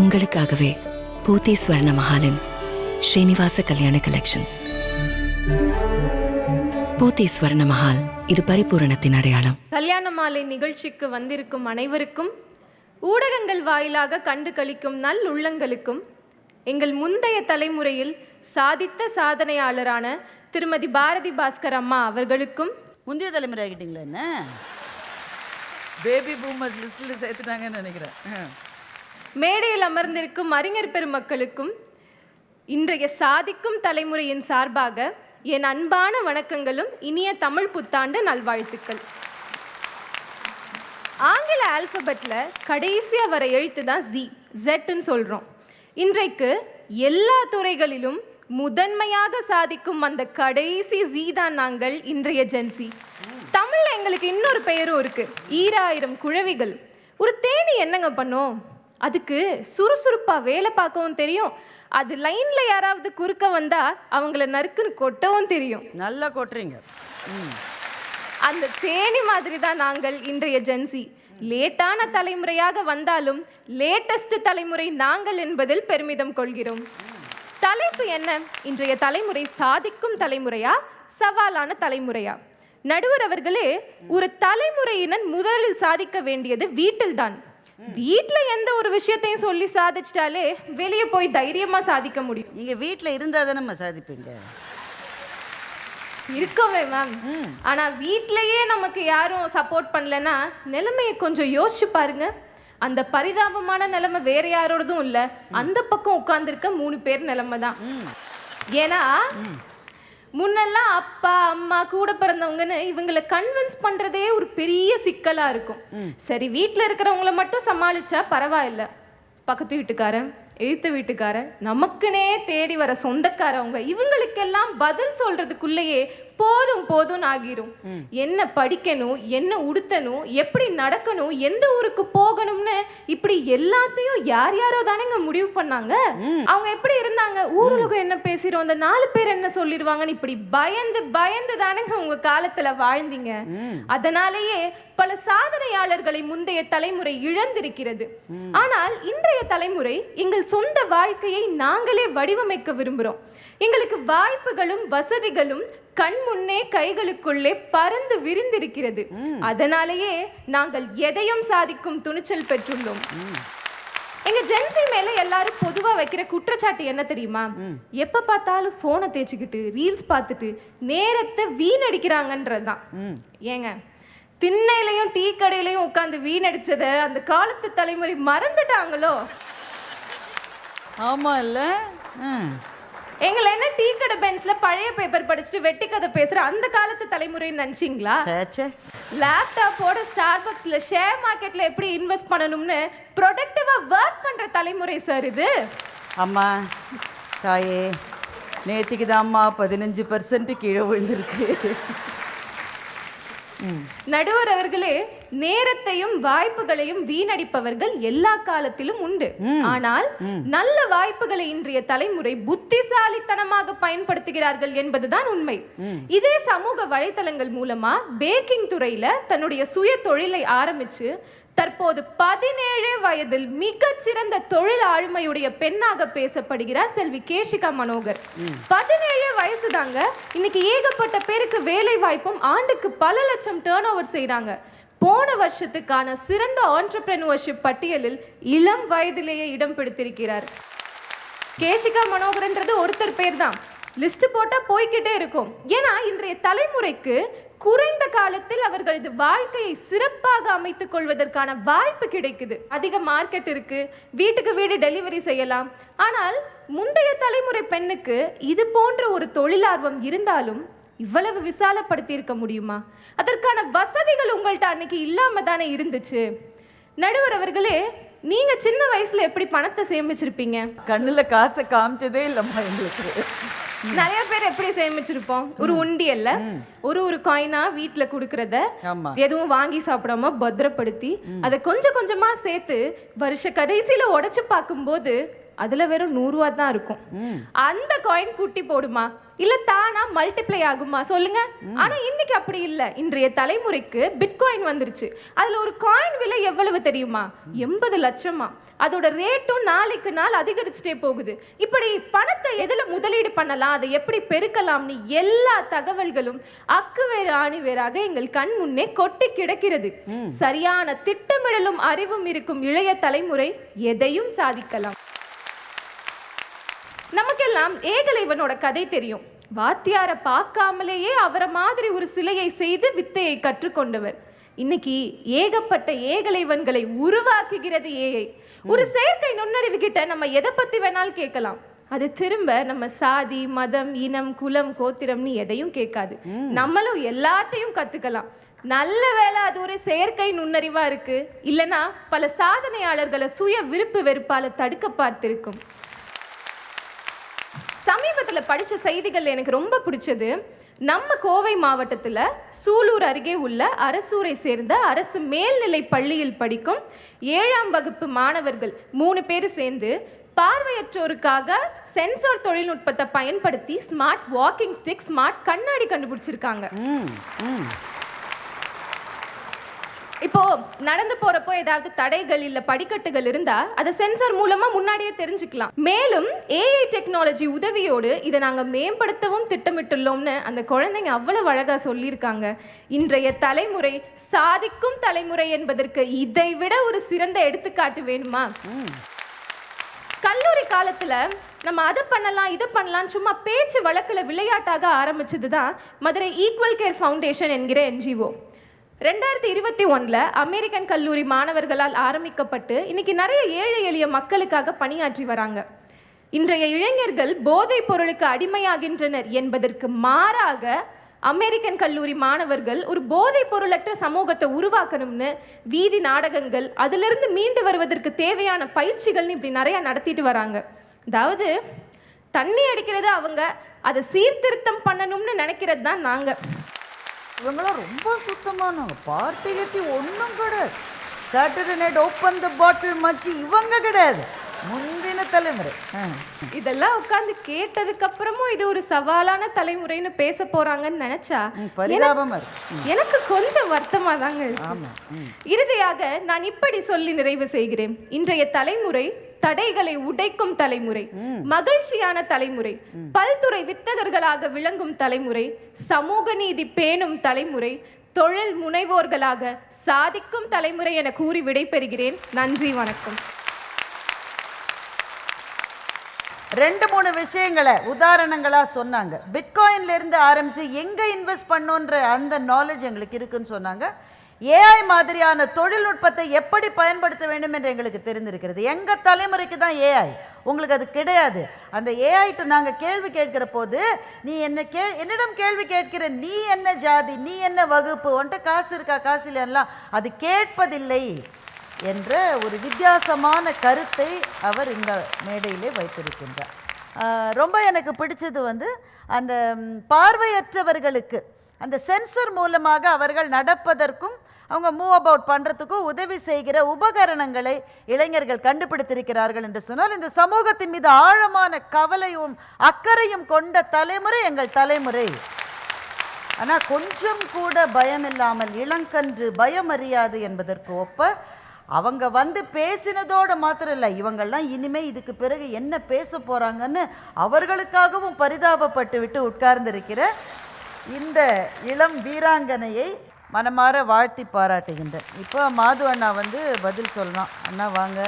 உங்களுக்காகவே பூத்தி ஸ்வர்ண மஹாலின் ஸ்ரீனிவாச கல்யாண கலெக்ஷன்ஸ். பூத்தி ஸ்வர்ண மஹால், இது பரிபூரணத்தின் அடையாளம். கல்யாண மாலை நிகழ்ச்சிக்கு வந்திருக்கும் அனைவருக்கும், ஊடகங்கள் வாயிலாக கண்டு களிக்கும் நல் உள்ளங்களுக்கும், எங்கள் முந்தைய தலைமுறையில் சாதித்த சாதனையாளரான திருமதி பாரதி பாஸ்கர் அம்மா அவர்களுக்கும். முந்தைய தலைமுறை ஆகிட்டீங்களா? என்ன பேபி பூமர்ஸ் லிஸ்ட்டில் சேர்த்துட்டாங்கன்னு நினைக்கிறேன். மேடையில் அமர்ந்திருக்கும் அறிஞர் பெருமக்களுக்கும், இன்றைய சாதிக்கும் தலைமுறையின் சார்பாக என் அன்பான வணக்கங்களும் இனிய தமிழ் புத்தாண்டு நல்வாழ்த்துக்கள். ஆங்கில ஆல்பபெட்ல கடைசியாக வர எழுத்து தான் ஜெட்னு சொல்கிறோம். இன்றைக்கு எல்லா துறைகளிலும் முதன்மையாக சாதிக்கும் அந்த கடைசி ஜி தான் நாங்கள், இன்றைய ஜென்சி. தமிழில் எங்களுக்கு இன்னொரு பெயரும் இருக்கு, ஈராயிரம் குழவிகள். ஒரு தேனி என்னங்க பண்ணோம்? அதுக்கு சுறுசுறுப்பாக வேலை பார்க்கவும் தெரியும், அது லைனில் யாராவது குறுக்க வந்தால் அவங்கள நறுக்குன்னு கொட்டவும் தெரியும். நல்லா கொட்டுறீங்க. அந்த தேனி மாதிரி தான் நாங்கள், இன்றைய ஜென்சி. லேட்டான தலைமுறையாக வந்தாலும் லேட்டஸ்ட் தலைமுறை நாங்கள் என்பதில் பெருமிதம் கொள்கிறோம். தலைப்பு என்ன? இன்றைய தலைமுறை சாதிக்கும் தலைமுறையா, சவாலான தலைமுறையா? நடுவர் அவர்களே, ஒரு தலைமுறையினர் முதலில் சாதிக்க வேண்டியது வீட்டில்தான். வீட்டில் எந்த ஒரு விஷயத்தையும் சொல்லி சாதிச்சிட்டாலே வெளியே போய் தைரியமாக சாதிக்க முடியும். நீங்கள் வீட்டில் இருந்தால் தானே சாதிப்பீங்க. இருக்கவே மேம். ஆனால் வீட்டிலையே நமக்கு யாரும் சப்போர்ட் பண்ணலன்னா நிலைமையை கொஞ்சம் யோசிச்சு பாருங்க. அந்த பரிதாபமான நிலைமை வேற யாரோடதும் இல்லை, அந்த பக்கம் உட்கார்ந்துருக்க 3 பேர் நிலைமை தான். ஏன்னா முன்னெல்லாம் அப்பா அம்மா கூட பிறந்தவங்கன்னு இவங்களை கன்வின்ஸ் பண்ணுறதே ஒரு பெரிய சிக்கலாக இருக்கும். சரி, வீட்டில் இருக்கிறவங்கள மட்டும் சமாளிச்சா பரவாயில்ல, பக்கத்து வீட்டுக்காரன், எதிர்த்த வீட்டுக்காரன், நமக்குனே தேடி வர சொந்தக்காரவங்க, இவங்களுக்கெல்லாம் பதில் சொல்கிறதுக்குள்ளேயே போதும் போதும்னு ஆகிரும். என்ன படிக்கணும், என்ன உடுத்தணும், எப்படி நடக்கணும், எந்த ஊருக்கு போகணும்னு இப்படி எல்லாத்தையும் யார் யாரோ தானேங்க முடிவு பண்ணாங்க. அவங்க எப்படி இருந்தாங்க? ஊருலகம் என்ன பேசிடும், அந்த 4 பேர் என்ன சொல்லிடுவாங்கன்னு இப்படி பயந்து பயந்து தானேங்க உங்க காலத்துல வாழ்ந்தீங்க. அதனாலேயே பல சாதனையாளர்களை முந்தைய தலைமுறை இழந்திருக்கிறது. ஆனால் இன்றைய தலைமுறை எங்கள் சொந்த வாழ்க்கையை நாங்களே வடிவமைக்க விரும்புகிறோம். எங்களுக்கு வாய்ப்புகளும் வசதிகளும் கண் முன்னே கைகளுக்குள்ளே பறந்து விரிந்திருக்கிறது. அதனாலேயே நாங்கள் எதையும் சாதிக்கும் துணிச்சல் பெற்றுள்ளோம். எங்க ஜென்சி மேல எல்லாரும் பொதுவா வைக்கிற குற்றச்சாட்டு என்ன தெரியுமா? எப்ப பார்த்தாலும் போனை தேய்ச்சிக்கிட்டு ரீல்ஸ் பார்த்துட்டு நேரத்தை வீணடிக்கிறாங்கன்றதுதான். ஏங்க, திண்ணையிலையும் டீ கடையிலையும் உட்காந்து வீணடிச்சத அந்த காலத்து தலைமுறை மறந்துட்டாங்களோ? ஆமா இல்ல, எங்களை என்ன டீ கடை பெஞ்ச்ல பழைய பேப்பர் படிச்சுட்டு வெட்டி கதை பேசுற அந்த காலத்து தலைமுறைன்னு நினைச்சிங்களா? லேப்டாப்போட ஸ்டார்பக்ஸ்ல ஷேர் மார்க்கெட்ல எப்படி இன்வெஸ்ட் பண்ணணும்னு ப்ரொடக்டிவா ஒர்க் பண்ற தலைமுறை சார் இது. அம்மா தாயே, நேத்திக்கு தான் அம்மா 15% கீழே விழுந்திருக்கு. நடுவர் அவர்களே, நேரத்தையும் வாய்ப்புகளையும் வீணடிப்பவர்கள் எல்லா காலத்திலும் உண்டு. ஆனால் நல்ல வாய்ப்புகளை இன்றைய தலைமுறை புத்திசாலித்தனமாக பயன்படுத்துகிறார்கள் என்பதுதான் உண்மை. இதே சமூக வலைத்தளங்கள் மூலமா பேக்கிங் துறையில தன்னுடைய சுய தொழிலை ஆரம்பிச்சு தற்போது 17 வயதில் மிகச்சிறந்த தொழில் ஆளுமையுடைய பெண்ணாக பேசப்படுகிறார் செல்வி கேஷிகா மனோகர். 17 வயசு தாங்க. இன்னைக்கு ஏகப்பட்ட பேருக்கு வேலை வாய்ப்பும், ஆண்டுக்கு பல லட்சம் டர்ன் ஓவர் செய்யறாங்க. போன வருஷத்துக்கான சிறந்த ஆண்டர்பிரனர்ஷிப் பட்டியலில் இளம் வயதிலேயே இடம் பிடித்திருக்கிறார். கேஷிகா மனோகர்ன்றது ஒருத்தர் பேர் தான், லிஸ்ட் போட்டா போய்கிட்டே இருக்கும். ஏன்னா இன்றைய தலைமுறைக்கு குறைந்த காலத்தில் அவர்களது வாழ்க்கையை சிறப்பாக அமைத்துக் கொள்வதற்கான வாய்ப்பு கிடைக்குது. அதிக மார்க்கெட் இருக்கு, வீட்டுக்கு வீடு டெலிவரி செய்யலாம். ஆனால் முந்தைய தலைமுறை பெண்ணுக்கு இது போன்ற ஒரு தொழிலார்வம் இருந்தாலும் இவ்வளவு விசாலப்படுத்தி இருக்க முடியுமா? அதற்கான வசதிகள் உங்கள்கிட்ட அன்னைக்கு இல்லாம தானே இருந்துச்சு. நடுவர் அவர்களே, நீங்க சின்ன வயசுல எப்படி பணத்தை சேமிச்சிருப்பீங்க? கண்ணுல காசை காமிச்சதே இல்லம்மா எங்களுக்கு. நிறைய பேர் எப்படி சேமிச்சிருப்போம்? ஒரு உண்டியல்ல ஒரு காயினா வீட்டுல குடுக்கறத எதுவும் வாங்கி சாப்பிடாம பத்திரப்படுத்தி அதை கொஞ்சம் கொஞ்சமா சேர்த்து வருஷ கடைசியில உடைச்சு பார்க்கும்போது அதுல வெறும் 100 ரூபா தான் இருக்கும். அந்த காயின் குட்டி போடுமா, இல்ல தானா மல்டிப்ளை ஆகுமா சொல்லுங்க? ஆனா இன்னைக்கு அப்படி இல்ல. இன்றைய தலைமுறைக்கு பிட்காயின் வந்துருச்சு. அதுல ஒரு காயின் விலை எவ்வளவு தெரியுமா? 80 லட்சமா. அதோட ரேட்டும் நாளைக்கு நாள் அதிகரிச்சுட்டே போகுது. இப்படி பணத்தை எதுல முதலீடு பண்ணலாம், அதை எப்படி பெருக்கலாம்னு எல்லா தகவல்களும் அக்குவேறு ஆணிவேராக எங்கள் கண் முன்னே கொட்டி கிடக்கிறது. சரியான திட்டமிடலும் அறிவும் இருக்கும் இளைய தலைமுறை எதையும் சாதிக்கலாம். நமக்கெல்லாம் ஏகலைவனோட கதை தெரியும். வாத்தியாரை பார்க்காமலேயே அவரை மாதிரி ஒரு சிலையை செய்து வித்தையை கற்றுக்கொண்டவர். இன்னைக்கு ஏகப்பட்ட ஏகலைவன்களை உருவாக்குகிறது ஏஐ. ஒரு செயற்கை நுண்ணறிவு கிட்ட நம்ம எதை பத்தி வேணாலும் கேட்கலாம். அது திரும்ப நம்ம சாதி, மதம், இனம், குலம், கோத்திரம்னு எதையும் கேட்காது. நம்மளும் எல்லாத்தையும் கத்துக்கலாம். நல்ல வேளை அது ஒரு செயற்கை நுண்ணறிவா இருக்கு. இல்லைன்னா பல சாதனையாளர்களை சுய விருப்பு வெறுப்பால தடுக்க பார்த்திருக்கும். சமீபத்தில் படித்த செய்திகள் எனக்கு ரொம்ப பிடிச்சது. நம்ம கோவை மாவட்டத்தில் சூலூர் அருகே உள்ள அரசூரை சேர்ந்த அரசு மேல்நிலை பள்ளியில் படிக்கும் 7ஆம் வகுப்பு மாணவர்கள் 3 பேர் சேர்ந்து பார்வையற்றோருக்காக சென்சார் தொழில்நுட்பத்தை பயன்படுத்தி ஸ்மார்ட் வாக்கிங் ஸ்டிக், ஸ்மார்ட் கண்ணாடி கண்டுபிடிச்சிருக்காங்க. இப்போ நடந்து போறப்போ ஏதாவது தடைகள் இல்ல படிக்கட்டுகள் இருந்தா அதை சென்சார் மூலமா முன்னாடியே தெரிஞ்சுக்கலாம். மேலும் ஏஐ டெக்னாலஜி உதவியோடு இதை நாங்க மேம்படுத்தவும் திட்டமிட்டுள்ளோம்னு அந்த குழந்தைங்க அவ்வளவு அழகா சொல்லியிருக்காங்க. இன்றைய தலைமுறை சாதிக்கும் தலைமுறை என்பதற்கு இதை விட ஒரு சிறந்த எடுத்துக்காட்டு வேணுமா? கல்லூரி காலத்துல நம்ம அதை பண்ணலாம் இதை பண்ணலாம் சும்மா பேச்சு வழக்குல விளையாட்டாக ஆரம்பிச்சதுதான் மதுரை ஈக்குவல் கேர் ஃபவுண்டேஷன் என்கிற NGO. 2021 அமெரிக்கன் கல்லூரி மாணவர்களால் ஆரம்பிக்கப்பட்டு இன்னைக்கு நிறைய ஏழை எளிய மக்களுக்காக பணியாற்றி வராங்க. இன்றைய இளைஞர்கள் போதைப் பொருளுக்கு அடிமையாகின்றனர் என்பதற்கு மாறாக அமெரிக்கன் கல்லூரி மாணவர்கள் ஒரு போதைப் பொருளற்ற சமூகத்தை உருவாக்கணும்னு வீதி நாடகங்கள், அதிலிருந்து மீண்டு வருவதற்கு தேவையான பயிற்சிகள்னு இப்படி நிறைய நடத்திட்டு வராங்க. அதாவது தண்ணி அடிக்கிறது அவங்க, அதை சீர்திருத்தம் பண்ணணும்னு நினைக்கிறது தான் நாங்கள். இவங்களாம் ரொம்ப சுத்தமானவங்க. பார்ட்டி கட்டி ஒன்றும் கிடையாது. சாட்டர்டே நைட் ஓப்பன் த பாட்டில் மச்சி இவங்க கிடையாது, முந்தின தலைமுறை. இதெல்லாம் உட்காந்து கேட்டதுக்கு அப்புறமும் இது ஒரு சவாலான தலைமுறைன்னு பேச போறாங்கன்னு நினைச்சா பரிதாபமா இருக்கு. எனக்கு கொஞ்சம் வருத்தமா தாங்க இருக்கு. இறுதியாக நான் இப்படி சொல்லி நிறைவு செய்கிறேன். இன்றைய தலைமுறை தடைகளை உடைக்கும் தலைமுறை, மகிழ்ச்சியான தலைமுறை, பல்துறை வித்தகர்களாக விளங்கும் தலைமுறை, சமூக நீதி பேணும் தலைமுறை, தொழில் முனைவோர்களாக சாதிக்கும் தலைமுறை என கூறி விடைபெறுகிறேன். நன்றி, வணக்கம். 2-3 விஷயங்களை உதாரணங்களா சொன்னாங்க. பிட்காயின்ல இருந்து ஆரம்பிச்சு எங்க இன்வெஸ்ட் பண்ணோன்ற அந்த நாலேஜ் எங்களுக்கு இருக்குன்னு சொன்னாங்க. ஏஐ மாதிரியான தொழில்நுட்பத்தை எப்படி பயன்படுத்த வேண்டும் என்று எங்களுக்கு தெரிந்திருக்கிறது. எங்கள் தலைமுறைக்கு தான் ஏஐ, உங்களுக்கு அது கிடையாது. அந்த ஏஐட்டு நாங்கள் கேள்வி கேட்கிற போது நீ என்னிடம் கேள்வி கேட்கிற, நீ என்ன ஜாதி, நீ என்ன வகுப்பு, உன்ட்ட காசு இருக்கா காசு இல்லைன்னா அது கேட்பதில்லை என்ற ஒரு வித்தியாசமான கருத்தை அவர் இந்த மேடையிலே வைத்திருக்கின்றார். ரொம்ப எனக்கு பிடிச்சது அந்த பார்வையற்றவர்களுக்கு அந்த சென்சர் மூலமாக அவர்கள் நடப்பதற்கும் அவங்க மூவ் அபவுட் பண்ணுறதுக்கும் உதவி செய்கிற உபகரணங்களை இளைஞர்கள் கண்டுபிடித்திருக்கிறார்கள் என்று சொன்னால் இந்த சமூகத்தின் மீது ஆழமான கவலையும் அக்கறையும் கொண்ட தலைமுறை எங்கள் தலைமுறை. ஆனால் கொஞ்சம் கூட பயம் இல்லாமல் இளங்கன்று பயம் அறியாது என்பதற்கு ஒப்ப அவங்க பேசினதோடு மாத்திரம் இல்லை, இவங்கள்லாம் இனிமேல் இதுக்கு பிறகு என்ன பேச போகிறாங்கன்னு அவர்களுக்காகவும் பரிதாபப்பட்டு விட்டு உட்கார்ந்திருக்கிற இந்த இளம் வீராங்கனையை மனமாற வாழ்த்தி பாராட்டுகின்றேன். இப்போ மாது அண்ணா பதில் சொல்லலாம். அண்ணா வாங்க.